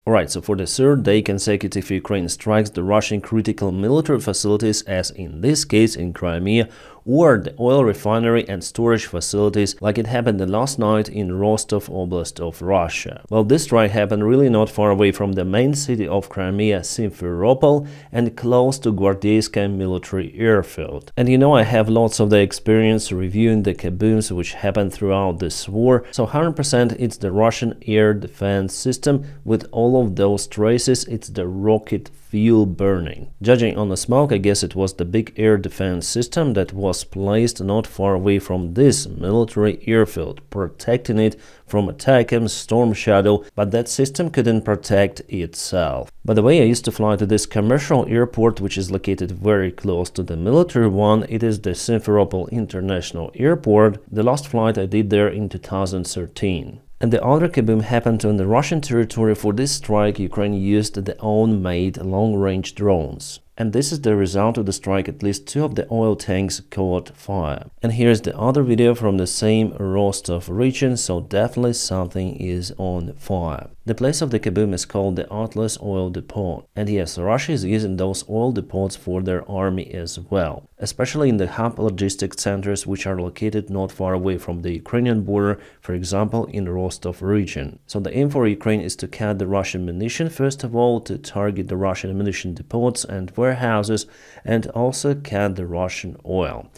Alright, so for the third day consecutive, Ukraine strikes the Russian critical military facilities, as in this case in Crimea, or the oil refinery and storage facilities, like it happened the last night in Rostov Oblast of Russia. Well, this strike happened really not far away from the main city of Crimea, Simferopol, and close to Gvardeyska military airfield. And you know, I have lots of the experience reviewing the kabooms which happened throughout this war, so 100% it's the Russian air defense system. With all of those traces, it's the rocket fuel burning. Judging on the smoke, I guess it was the big air defense system that was placed not far away from this military airfield, protecting it from ATACMS Storm Shadow, but that system couldn't protect itself. By the way, I used to fly to this commercial airport, which is located very close to the military one. It is the Simferopol International Airport. The last flight I did there in 2013. And the other kaboom happened on the Russian territory. For this strike, Ukraine used their own made long-range drones. And this is the result of the strike. At least 2 of the oil tanks caught fire. And here's the other video from the same Rostov region, so definitely something is on fire. The place of the kaboom is called the Atlas Oil Depot. And yes, Russia is using those oil depots for their army as well, especially in the hub logistics centers which are located not far away from the Ukrainian border, for example in Rostov region. So the aim for Ukraine is to cut the Russian munition, first of all, to target the Russian ammunition depots and warehouses, and also cut the Russian oil.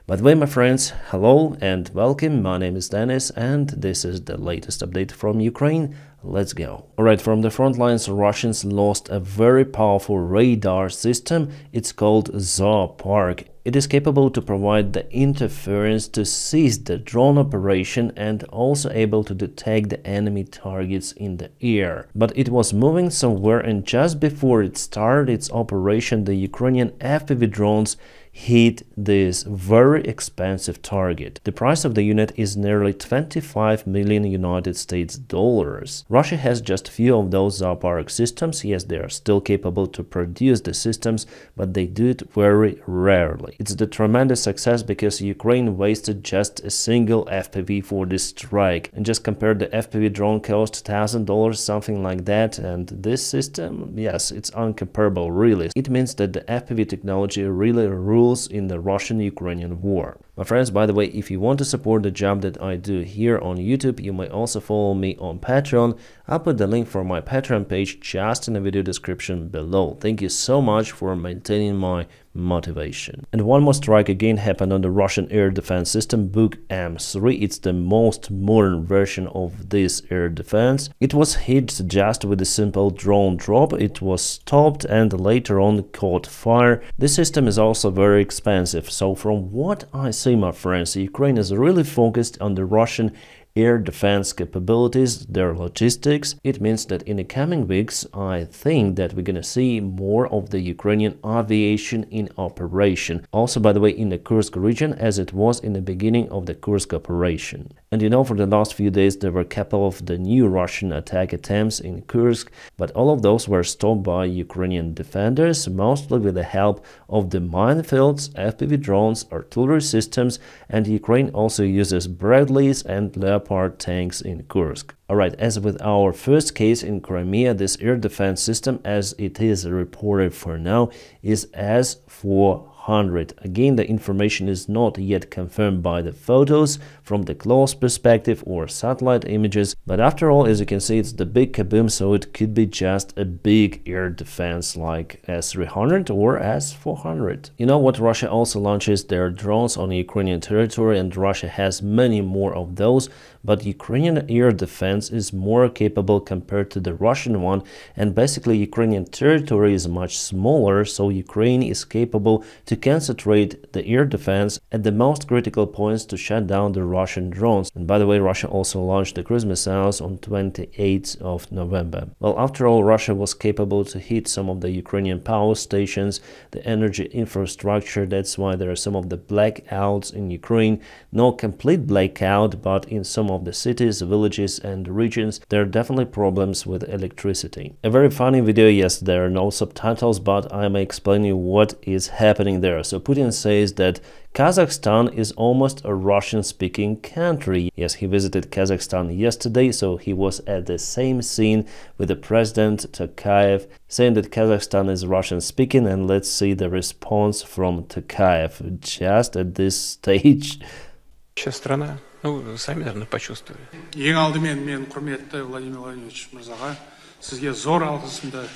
By the way, my friends, hello and welcome. My name is Dennis and this is the latest update from Ukraine. Let's go. Alright, from the front lines, Russians lost a very powerful radar system. It's called Zoopark. It is capable to provide the interference to cease the drone operation and also able to detect the enemy targets in the air. But it was moving somewhere, and just before it started its operation, the Ukrainian FPV drones hit this very expensive target. The price of the unit is nearly 25 million United States dollars. Russia has just few of those Zoopark systems. Yes, they are still capable to produce the systems, but they do it very rarely. It's the tremendous success because Ukraine wasted just a single FPV for this strike. And just compare, the FPV drone cost $1,000, something like that, and this system, yes, it's uncomparable really. It means that the FPV technology really rules in the Russian-Ukrainian war. My friends, by the way, if you want to support the job that I do here on YouTube, you may also follow me on Patreon. I'll put the link for my Patreon page just in the video description below. Thank you so much for maintaining my motivation. And one more strike again happened on the Russian air defense system, Buk M3. It's the most modern version of this air defense. It was hit just with a simple drone drop. It was stopped and later on caught fire. This system is also very expensive. So from what I see, my friends, Ukraine is really focused on the Russian air defense capabilities, their logistics. It means that in the coming weeks, I think that we're gonna see more of the Ukrainian aviation in operation. Also, by the way, in the Kursk region, as it was in the beginning of the Kursk operation. And you know, for the last few days, there were a couple of the new Russian attack attempts in Kursk, but all of those were stopped by Ukrainian defenders, mostly with the help of the minefields, FPV drones, artillery systems, and Ukraine also uses Bradleys and Leopard tanks in Kursk. Alright, as with our first case in Crimea, this air defense system, as it is reported for now, is S-400. Again, the information is not yet confirmed by the photos from the close perspective or satellite images, but after all, as you can see, it's the big kaboom, so it could be just a big air defense like S-300 or S-400. You know what, Russia also launches their drones on Ukrainian territory, and Russia has many more of those, but Ukrainian air defense is more capable compared to the Russian one, and basically Ukrainian territory is much smaller, so Ukraine is capable to concentrate the air defense at the most critical points to shut down the Russian drones. And by the way, Russia also launched the cruise missiles on 28th of November. Well, after all, Russia was capable to hit some of the Ukrainian power stations, the energy infrastructure. That's why there are some of the blackouts in Ukraine. No complete blackout, but in some of the cities, villages and regions, there are definitely problems with electricity. A very funny video. Yes, there are no subtitles, but I may explain you what is happening there. So Putin says that Kazakhstan is almost a Russian-speaking country. Yes, he visited Kazakhstan yesterday, so he was at the same scene with the President Tokayev, saying that Kazakhstan is Russian-speaking, and let's see the response from Tokayev just at this stage. Страна, вы сами, наверное, почувствовали. Ең алдымен мен құрметті Владимир Владимирович мырзаға сізге зор алғысымды.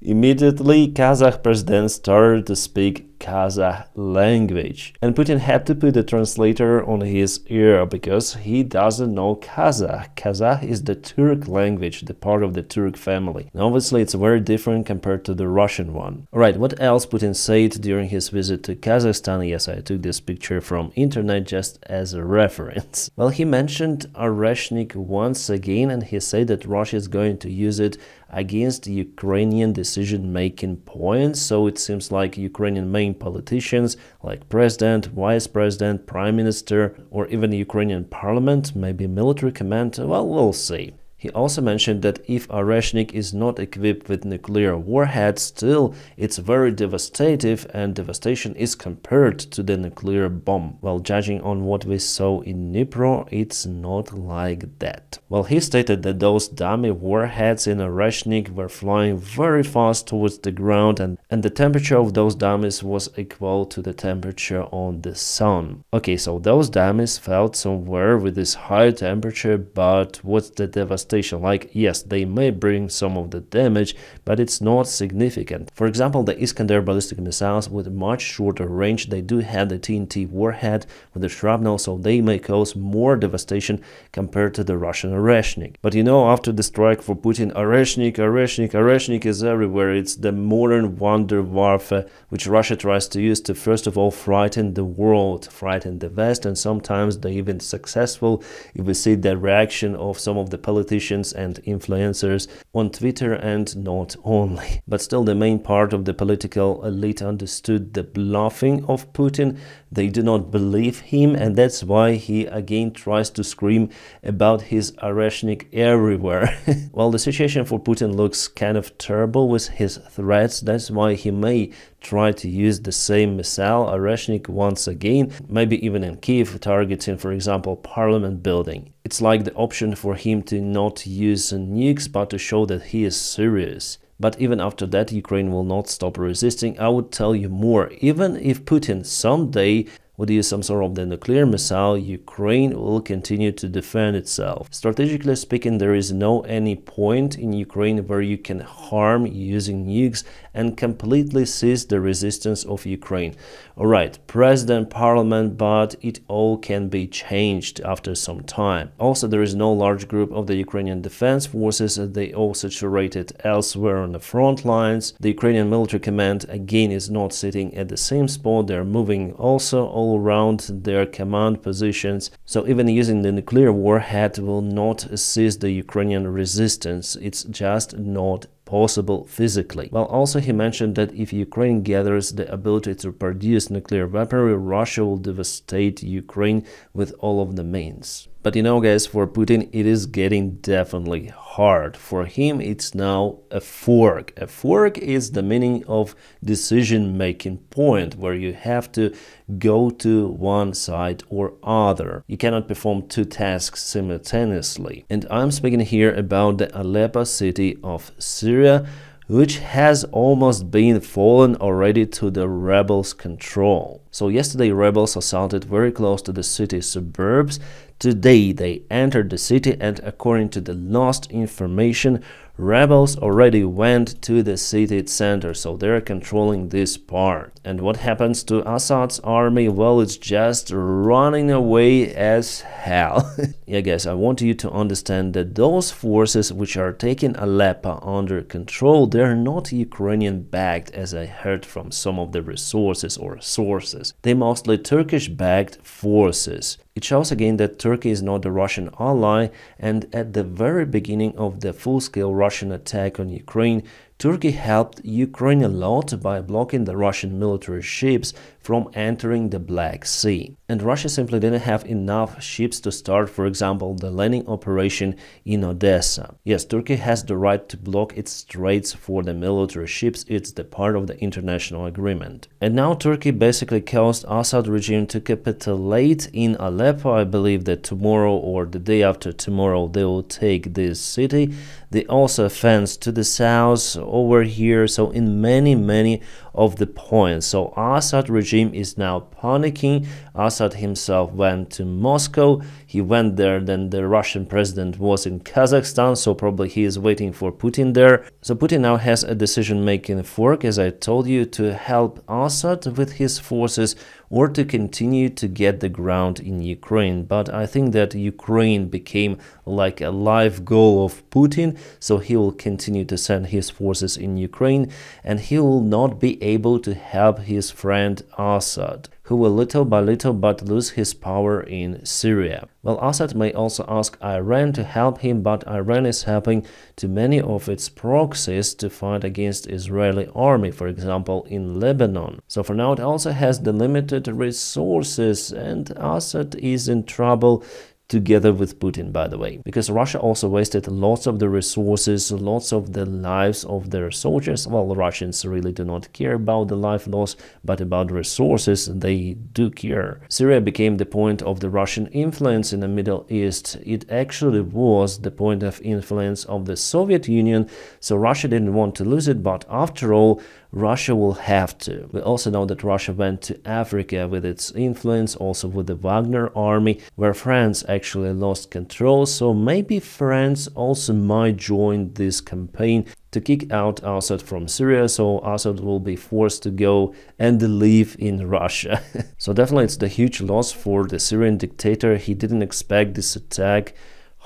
Immediately, Kazakh president started to speak Kazakh language, and Putin had to put a translator on his ear because he doesn't know Kazakh. Kazakh is the Turk language, the part of the Turk family. And obviously, it's very different compared to the Russian one. Alright, what else Putin said during his visit to Kazakhstan? Yes, I took this picture from internet just as a reference. Well, he mentioned Oreshnik once again, and he said that Russia is going to use it against Ukrainian decision-making points. So it seems like Ukrainian main politicians like president, vice president, prime minister, or even Ukrainian parliament, maybe military command, well, we'll see. He also mentioned that if Oreshnik is not equipped with nuclear warheads, still it's very devastative, and devastation is compared to the nuclear bomb. Well, judging on what we saw in Dnipro, it's not like that. Well, he stated that those dummy warheads in Oreshnik were flying very fast towards the ground, and the temperature of those dummies was equal to the temperature on the sun. Okay, so those dummies fell somewhere with this high temperature, but what's the devastation? Like, yes, they may bring some of the damage, but it's not significant. For example, the Iskander ballistic missiles with much shorter range, they do have the TNT warhead with the shrapnel, so they may cause more devastation compared to the Russian Oreshnik. But you know, after the strike for Putin, Oreshnik is everywhere. It's the modern wonder warfare which Russia tries to use to first of all frighten the world, frighten the West, and sometimes they even successful if we see the reaction of some of the politicians and influencers on Twitter, and not only. But still, the main part of the political elite understood the bluffing of Putin. They do not believe him, and that's why he again tries to scream about his Oreshnik everywhere. Well, the situation for Putin looks kind of terrible with his threats. That's why he may try to use the same missile, Oreshnik, once again, maybe even in Kiev, targeting, for example, parliament building. It's like the option for him to not use nukes, but to show that he is serious. But even after that, Ukraine will not stop resisting. I would tell you more. Even if Putin someday would use some sort of the nuclear missile, Ukraine will continue to defend itself. Strategically speaking, there is no any point in Ukraine where you can harm using nukes and completely seize the resistance of Ukraine. Alright, president, parliament, but it all can be changed after some time. Also, there is no large group of the Ukrainian defense forces. They all situated elsewhere on the front lines. The Ukrainian military command again is not sitting at the same spot. They're moving also all around their command positions. So even using the nuclear warhead will not seize the Ukrainian resistance. It's just not possible physically. Well, also he mentioned that if Ukraine gathers the ability to produce nuclear weaponry, Russia will devastate Ukraine with all of the means. But you know, guys, for Putin it is getting definitely hard. For him it's now a fork. A fork is the meaning of decision-making point, where you have to go to one side or other. You cannot perform two tasks simultaneously. And I'm speaking here about the Aleppo city of Syria, which has almost been fallen already to the rebels' control. So yesterday rebels assaulted very close to the city suburbs. Today they entered the city, and according to the last information, rebels already went to the city center, so they're controlling this part. And what happens to Assad's army? Well, it's just running away as hell. Yeah, guys, I want you to understand that those forces which are taking Aleppo under control, they're not Ukrainian backed, as I heard from some of the resources or sources. They're mostly Turkish backed forces. It shows again that Turkey is not a Russian ally, and at the very beginning of the full-scale Russian attack on Ukraine, Turkey helped Ukraine a lot by blocking the Russian military ships from entering the Black Sea. And Russia simply didn't have enough ships to start, for example, the landing operation in Odessa. Yes, Turkey has the right to block its straits for the military ships. It's the part of the international agreement. And now Turkey basically caused Assad regime to capitulate in Aleppo. I believe that tomorrow or the day after tomorrow they will take this city. They also advanced to the south over here, so in many of the points. So Assad regime is now panicking. Assad himself went to Moscow. He went there, then the Russian president was in Kazakhstan, so probably he is waiting for Putin there. So Putin now has a decision-making fork, as I told you, to help Assad with his forces or to continue to get the ground in Ukraine. But I think that Ukraine became like a life goal of Putin, so he will continue to send his forces in Ukraine, and he will not be able to help his friend Assad, who will little by little but lose his power in Syria. Well, Assad may also ask Iran to help him, but Iran is helping to many of its proxies to fight against Israeli army, for example, in Lebanon. So for now it also has the limited resources, and Assad is in trouble together with Putin, by the way, because Russia also wasted lots of the resources, lots of the lives of their soldiers. Well, Russians really do not care about the life loss, but about resources they do care. Syria became the point of the Russian influence in the Middle East. It actually was the point of influence of the Soviet Union, so Russia didn't want to lose it, but after all, Russia will have to. We also know that Russia went to Africa with its influence, also with the Wagner army, where France actually lost control, so maybe France also might join this campaign to kick out Assad from Syria, so Assad will be forced to go and live in Russia. So definitely it's the huge loss for the Syrian dictator. He didn't expect this attack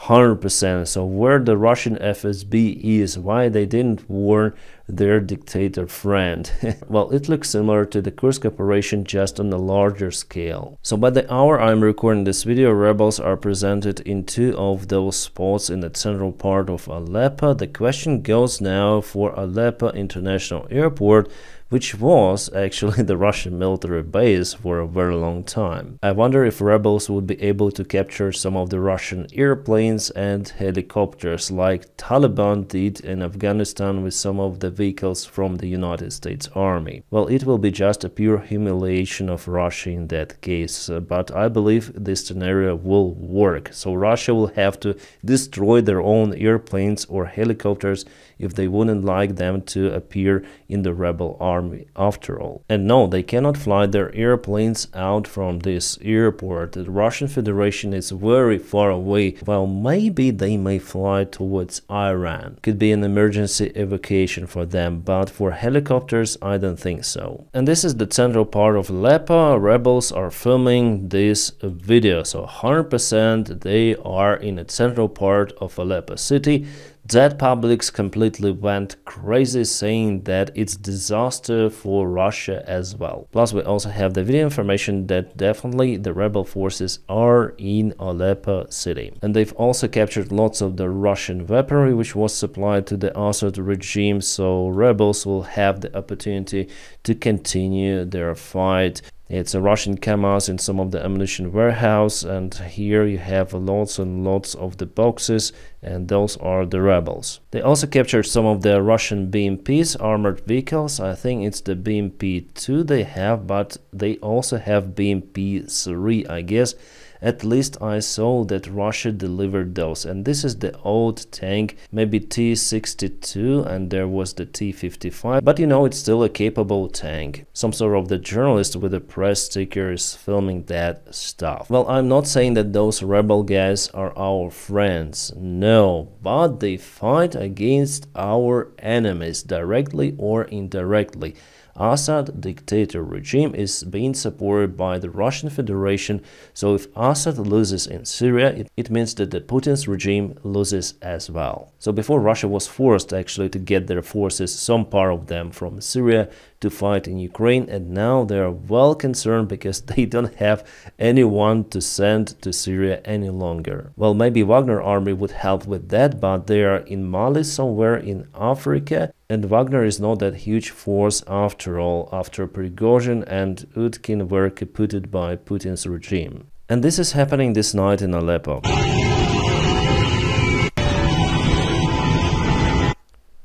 100%. So where the Russian FSB is, why they didn't warn their dictator friend? Well, it looks similar to the Kursk operation, just on a larger scale. So by the hour I'm recording this video, rebels are presented in two of those spots in the central part of Aleppo. The question goes now for Aleppo International Airport, which was actually the Russian military base for a very long time. I wonder if rebels would be able to capture some of the Russian airplanes and helicopters like Taliban did in Afghanistan with some of the vehicles from the United States Army. Well, it will be just a pure humiliation of Russia in that case, but I believe this scenario will work. So Russia will have to destroy their own airplanes or helicopters if they wouldn't like them to appear in the rebel army after all. And no, they cannot fly their airplanes out from this airport. The Russian Federation is very far away. Well, maybe they may fly towards Iran. Could be an emergency evacuation for them, but for helicopters, I don't think so. And this is the central part of Aleppo. Rebels are filming this video, so 100% they are in the central part of Aleppo city. That publics completely went crazy, saying that it's disaster for Russia as well. Plus we also have the video information that definitely the rebel forces are in Aleppo city. And they've also captured lots of the Russian weaponry which was supplied to the Assad regime, so rebels will have the opportunity to continue their fight. It's a Russian KAMAZ in some of the ammunition warehouse, and here you have lots and lots of the boxes, and those are the rebels. They also captured some of the Russian BMPs, armored vehicles. I think it's the BMP-2 they have, but they also have BMP-3, I guess. At least I saw that Russia delivered those, and this is the old tank, maybe T-62, and there was the T-55, but you know, it's still a capable tank. Some sort of the journalist with a press sticker is filming that stuff. Well, I'm not saying that those rebel guys are our friends, no, but they fight against our enemies directly or indirectly. Assad dictator regime is being supported by the Russian Federation, so if Assad loses in Syria, it means that the Putin's regime loses as well. So before Russia was forced actually to get their forces, some part of them from Syria, to fight in Ukraine, and now they are well concerned because they don't have anyone to send to Syria any longer. Well, maybe Wagner army would help with that, but they are in Mali somewhere in Africa, and Wagner is not that huge force after all, after Prigozhin and Utkin were captured by Putin's regime. And this is happening this night in Aleppo.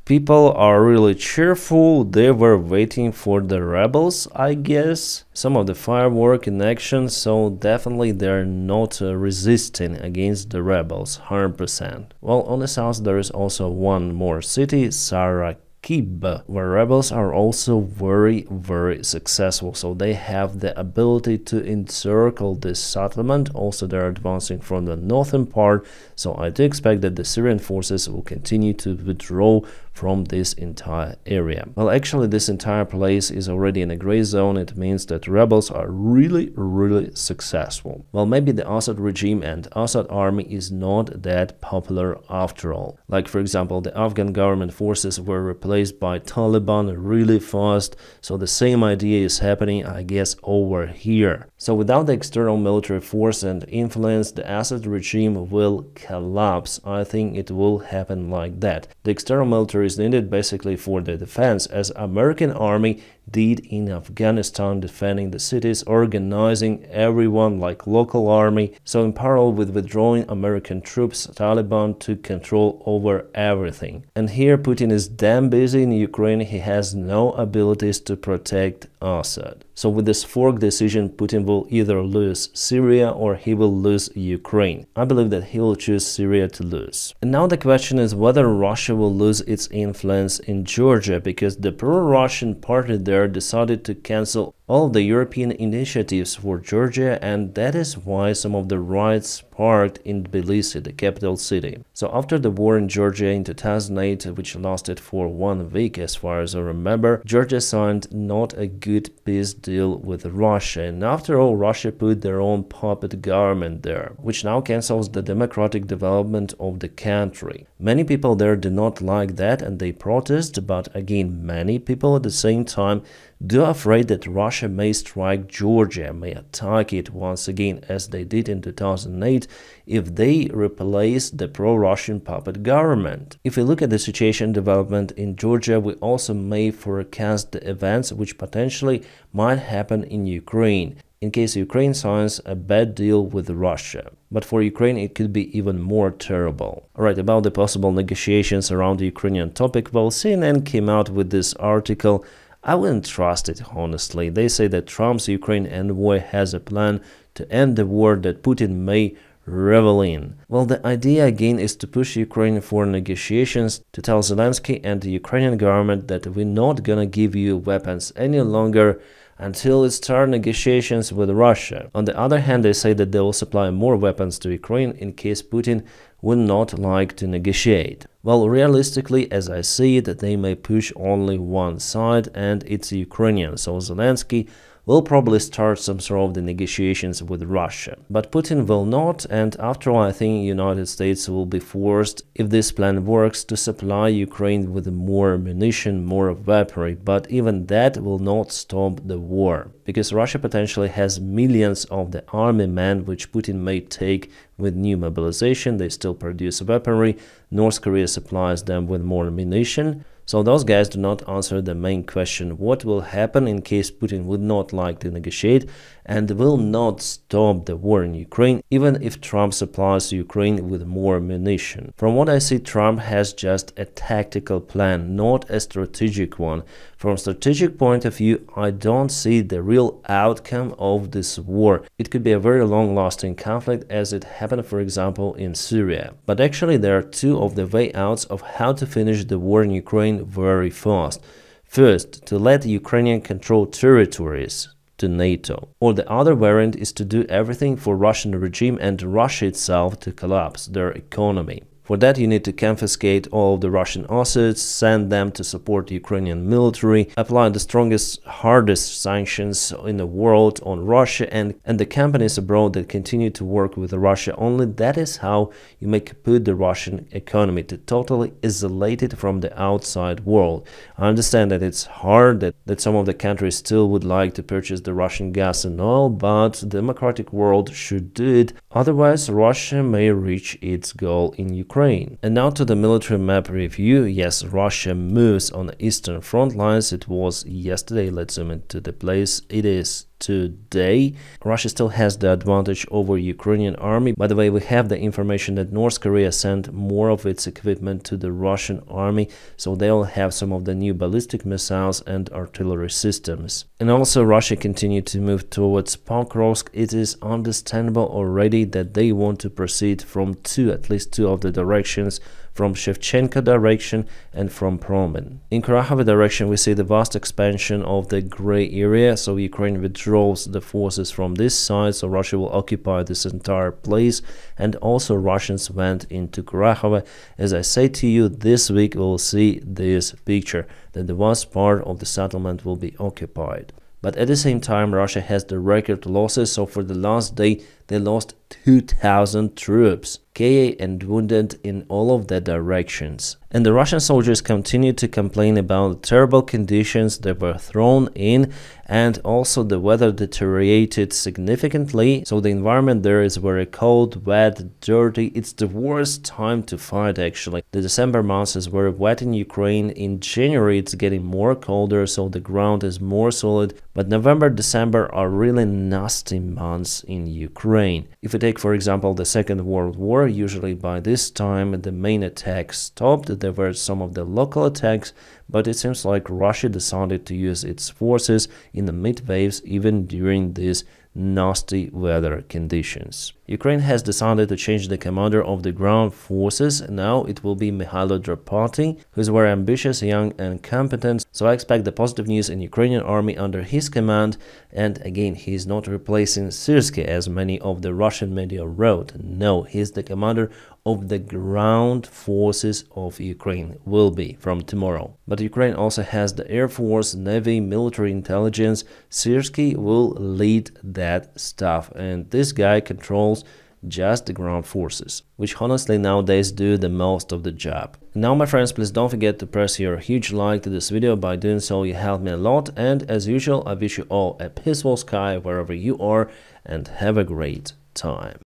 People are really cheerful. They were waiting for the rebels, I guess. Some of the firework in action, so definitely they're not resisting against the rebels 100%. Well, on the south there is also one more city, Sarakib, where rebels are also very successful, so they have the ability to encircle this settlement. Also, they're advancing from the northern part, so I do expect that the Syrian forces will continue to withdraw from this entire area. Well, actually this entire place is already in a gray zone. It means that rebels are really successful. Well, maybe the Assad regime and Assad army is not that popular after all. Like, for example, the Afghan government forces were replaced by Taliban really fast, so the same idea is happening, I guess, over here. So without the external military force and influence, the Assad regime will collapse. I think it will happen like that. The external military is needed basically for the defense, as American army did in Afghanistan, defending the cities, organizing everyone like local army. So in parallel with withdrawing American troops, Taliban took control over everything. And here Putin is damn busy in Ukraine. He has no abilities to protect Assad. So with this fork decision, Putin will either lose Syria or he will lose Ukraine. I believe that he will choose Syria to lose. And now the question is whether Russia will lose its influence in Georgia, because the pro-Russian party there decided to cancel all of the European initiatives for Georgia, and that is why some of the riots sparked in Tbilisi, the capital city. So after the war in Georgia in 2008, which lasted for 1 week as far as I remember, Georgia signed not a good peace deal with Russia, and after all, Russia put their own puppet government there, which now cancels the democratic development of the country. Many people there do not like that and they protest, but again, many people at the same time do afraid that Russia may strike Georgia, may attack it once again as they did in 2008 if they replace the pro-Russian puppet government. If we look at the situation development in Georgia, we also may forecast the events which potentially might happen in Ukraine, in case Ukraine signs a bad deal with Russia. But for Ukraine, it could be even more terrible. Alright, about the possible negotiations around the Ukrainian topic, well, CNN came out with this article. I wouldn't trust it, honestly. They say that Trump's Ukraine envoy has a plan to end the war that Putin may revel in. Well, the idea again is to push Ukraine for negotiations, to tell Zelensky and the Ukrainian government that we're not gonna give you weapons any longer until it starts negotiations with Russia. On the other hand, they say that they will supply more weapons to Ukraine in case Putin would not like to negotiate. Well, realistically, as I see it, they may push only one side, and it's Ukrainian, so Zelensky will probably start some sort of the negotiations with Russia. But Putin will not, and after all, I think United States will be forced, if this plan works, to supply Ukraine with more ammunition, more weaponry, but even that will not stop the war, because Russia potentially has millions of the army men which Putin may take with new mobilization. They still produce weaponry. North Korea supplies them with more ammunition. So those guys do not answer the main question, what will happen in case Putin would not like to negotiate and will not stop the war in Ukraine, even if Trump supplies Ukraine with more ammunition. From what I see, Trump has just a tactical plan, not a strategic one. From a strategic point of view, I don't see the real outcome of this war. It could be a very long-lasting conflict, as it happened, for example, in Syria. But actually, there are two of the way outs of how to finish the war in Ukraine very fast. First, to let Ukrainian control territories to NATO. Or the other variant is to do everything for Russian regime and Russia itself to collapse their economy. For that, you need to confiscate all of the Russian assets, send them to support the Ukrainian military, apply the strongest, hardest sanctions in the world on Russia and the companies abroad that continue to work with Russia. Only that is how you make put the Russian economy to totally isolate it from the outside world. I understand that it's hard, that some of the countries still would like to purchase the Russian gas and oil, but the democratic world should do it. Otherwise, Russia may reach its goal in Ukraine. And now to the military map review. Yes, Russia moves on the eastern front lines. It was yesterday. Let's zoom into the place. It is today. Russia still has the advantage over Ukrainian army. By the way, we have the information that North Korea sent more of its equipment to the Russian army, so they'll have some of the new ballistic missiles and artillery systems. And also Russia continued to move towards Pokrovsk. It is understandable already that they want to proceed from at least two of the directions, from Shevchenko direction and from Promen. In Kharkiv direction, we see the vast expansion of the gray area, so Ukraine withdraws the forces from this side, so Russia will occupy this entire place, and also Russians went into Kharkiv. As I say to you, this week we'll see this picture, that the vast part of the settlement will be occupied. But at the same time, Russia has the record losses, so for the last day they lost 2,000 troops, killed and wounded in all of the directions. And the Russian soldiers continued to complain about the terrible conditions they were thrown in, and also the weather deteriorated significantly, so the environment there is very cold, wet, dirty. It's the worst time to fight actually. The December month is very wet in Ukraine. In January it's getting more colder, so the ground is more solid, but November, December are really nasty months in Ukraine. If you take, for example, the Second World War, usually by this time the main attacks stopped. There were some of the local attacks, but it seems like Russia decided to use its forces in the mid-waves even during these nasty weather conditions. Ukraine has decided to change the commander of the ground forces. Now it will be Mihailo Drapati, who is very ambitious, young and competent. So I expect the positive news in Ukrainian army under his command. And again, he is not replacing Syrsky as many of the Russian media wrote. No, he is the commander of the ground forces of Ukraine, will be from tomorrow. But Ukraine also has the Air Force, Navy, military intelligence. Syrsky will lead that stuff, and this guy controls just the ground forces, which honestly nowadays do the most of the job. Now my friends, please don't forget to press your huge like to this video. By doing so you help me a lot, and as usual I wish you all a peaceful sky wherever you are, and have a great time.